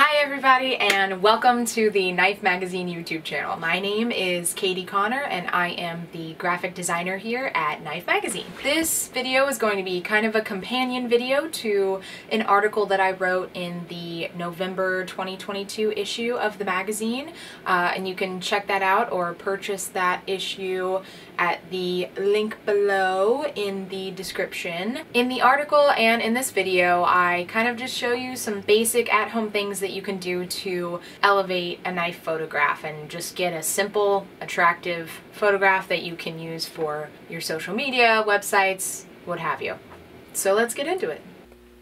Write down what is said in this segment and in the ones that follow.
Hi everybody and welcome to the Knife Magazine YouTube channel. My name is Katie Connor and I am the graphic designer here at Knife Magazine. This video is going to be kind of a companion video to an article that I wrote in the November 2022 issue of the magazine, and you can check that out or purchase that issue at the link below in the description. In the article and in this video, I kind of just show you some basic at-home things that you can do to elevate a knife photograph and just get a simple, attractive photograph that you can use for your social media, websites, what have you. So let's get into it.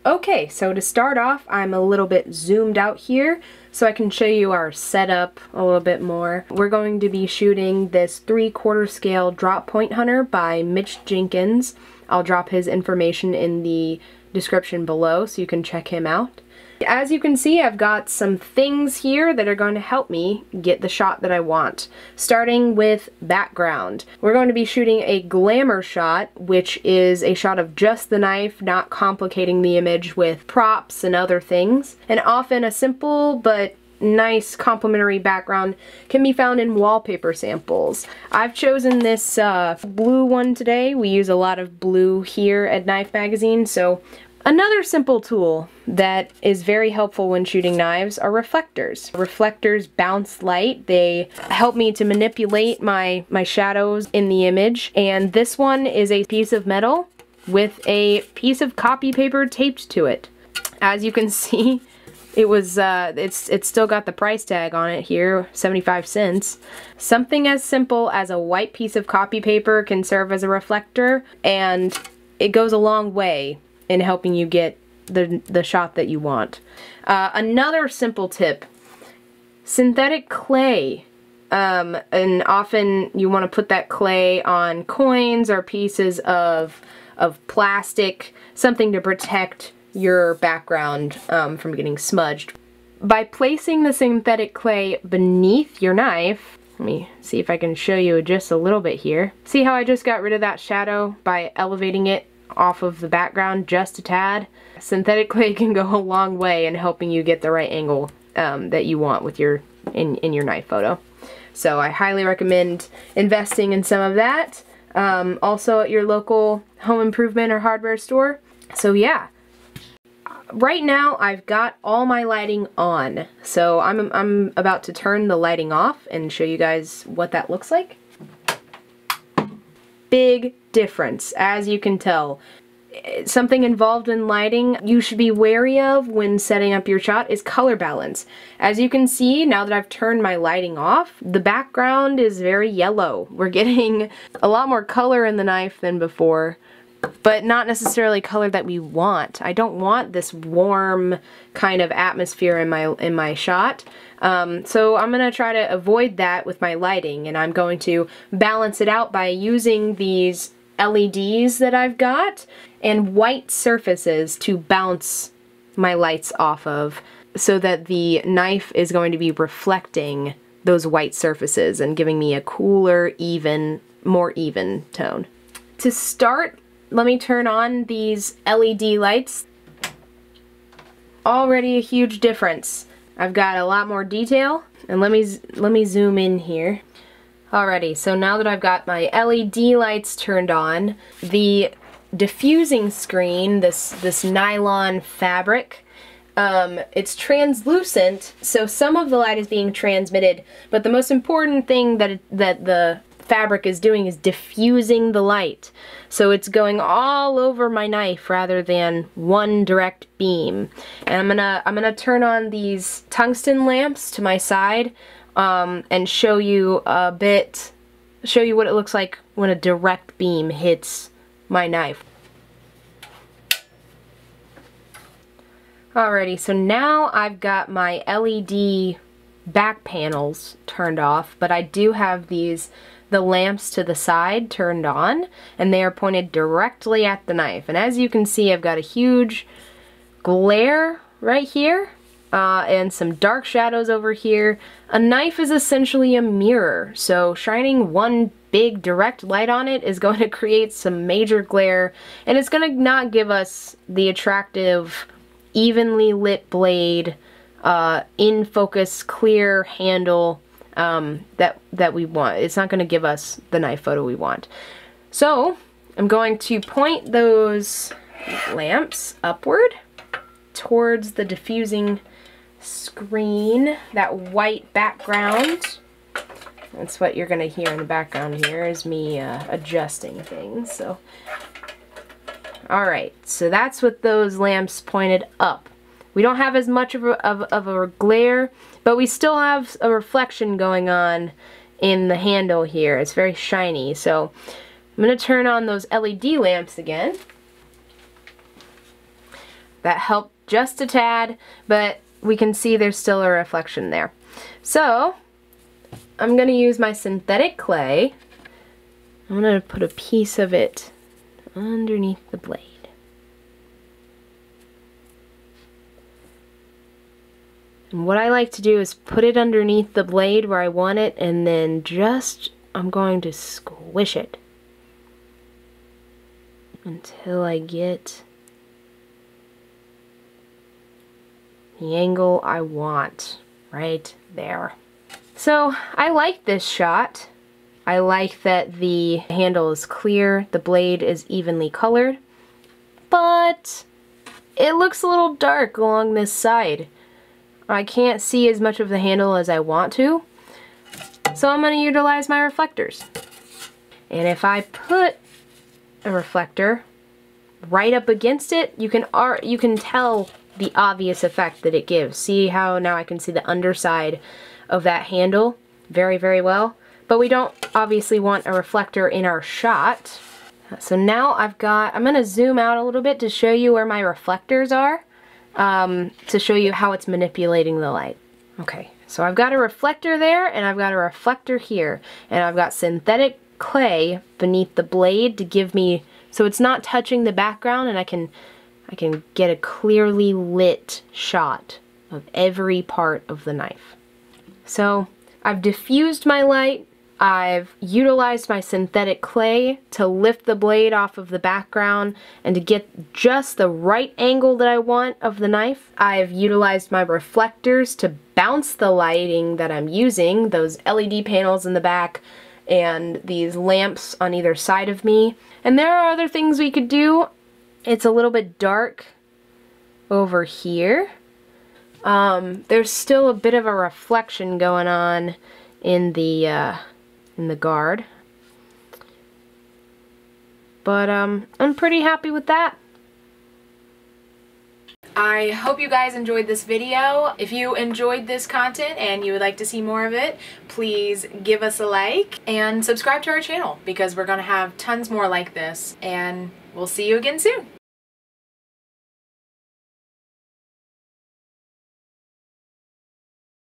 Okay, so to start off, I'm a little bit zoomed out here so I can show you our setup a little bit more. We're going to be shooting this 3/4 scale drop point hunter by Mitch Jenkins. I'll drop his information in the description below so you can check him out. As you can see, I've got some things here that are going to help me get the shot that I want. Starting with background. We're going to be shooting a glamour shot, which is a shot of just the knife, not complicating the image with props and other things. And often a simple but nice complementary background can be found in wallpaper samples. I've chosen this blue one today. We use a lot of blue here at Knife Magazine, so another simple tool that is very helpful when shooting knives are reflectors. Reflectors bounce light. They help me to manipulate my shadows in the image, and this one is a piece of metal with a piece of copy paper taped to it. As you can see, it was it's still got the price tag on it here, 75 cents. Something as simple as a white piece of copy paper can serve as a reflector, and it goes a long way in helping you get the shot that you want. Another simple tip, synthetic clay. And often you want to put that clay on coins or pieces of plastic, something to protect your background from getting smudged. By placing the synthetic clay beneath your knife, let me see if I can show you just a little bit here. See how I just got rid of that shadow by elevating it off of the background just a tad? Synthetic clay can go a long way in helping you get the right angle that you want with your in your knife photo. So I highly recommend investing in some of that. Also at your local home improvement or hardware store. So yeah. Right now I've got all my lighting on, so I'm about to turn the lighting off and show you guys what that looks like. Big difference, as you can tell. Something involved in lighting you should be wary of when setting up your shot is color balance. As you can see, now that I've turned my lighting off, the background is very yellow. We're getting a lot more color in the knife than before, but not necessarily color that we want. I don't want this warm kind of atmosphere in my shot. So I'm going to try to avoid that with my lighting, and I'm going to balance it out by using these LEDs that I've got and white surfaces to bounce my lights off of, so that the knife is going to be reflecting those white surfaces and giving me a cooler, more even tone. To start, let me turn on these LED lights. Already a huge difference. I've got a lot more detail, and let me zoom in here. Alrighty, so now that I've got my LED lights turned on, the diffusing screen, this nylon fabric, it's translucent, so some of the light is being transmitted, but the most important thing that the fabric is doing is diffusing the light. So it's going all over my knife rather than one direct beam. And I'm gonna turn on these tungsten lamps to my side and show you what it looks like when a direct beam hits my knife. Alrighty, so now I've got my LED back panels turned off, but I do have the lamps to the side turned on, and they are pointed directly at the knife. And as you can see, I've got a huge glare right here, and some dark shadows over here. A knife is essentially a mirror, so shining one big direct light on it is going to create some major glare, and it's going to not give us the attractive, evenly lit blade in focus, clear handle that we want. It's not going to give us the knife photo we want. So I'm going to point those lamps upward towards the diffusing screen, that white background. That's what you're going to hear in the background here is me adjusting things. So, alright, so that's with those lamps pointed up. We don't have as much of a glare, but we still have a reflection going on in the handle here. It's very shiny, so I'm going to turn on those LED lamps again. That helped just a tad, but we can see there's still a reflection there. So I'm going to use my synthetic clay. I'm going to put a piece of it underneath the blade. And what I like to do is put it underneath the blade where I want it, and then I'm going to squish it until I get the angle I want right there. So I like this shot. I like that the handle is clear, the blade is evenly colored, but it looks a little dark along this side. I can't see as much of the handle as I want to, so I'm going to utilize my reflectors. And if I put a reflector right up against it, you can tell the obvious effect that it gives. See how now I can see the underside of that handle very, very well. But we don't obviously want a reflector in our shot. So now I'm going to zoom out a little bit to show you where my reflectors are, to show you how it's manipulating the light. Okay, so I've got a reflector there, and I've got a reflector here, and I've got synthetic clay beneath the blade to give me, so it's not touching the background, and I can get a clearly lit shot of every part of the knife. So I've diffused my light, I've utilized my synthetic clay to lift the blade off of the background and to get just the right angle that I want of the knife. I've utilized my reflectors to bounce the lighting that I'm using, those LED panels in the back and these lamps on either side of me. And there are other things we could do. It's a little bit dark over here. There's still a bit of a reflection going on in the guard, but I'm pretty happy with that. I hope you guys enjoyed this video. If you enjoyed this content and you would like to see more of it, please give us a like and subscribe to our channel, because we're gonna have tons more like this, and we'll see you again soon.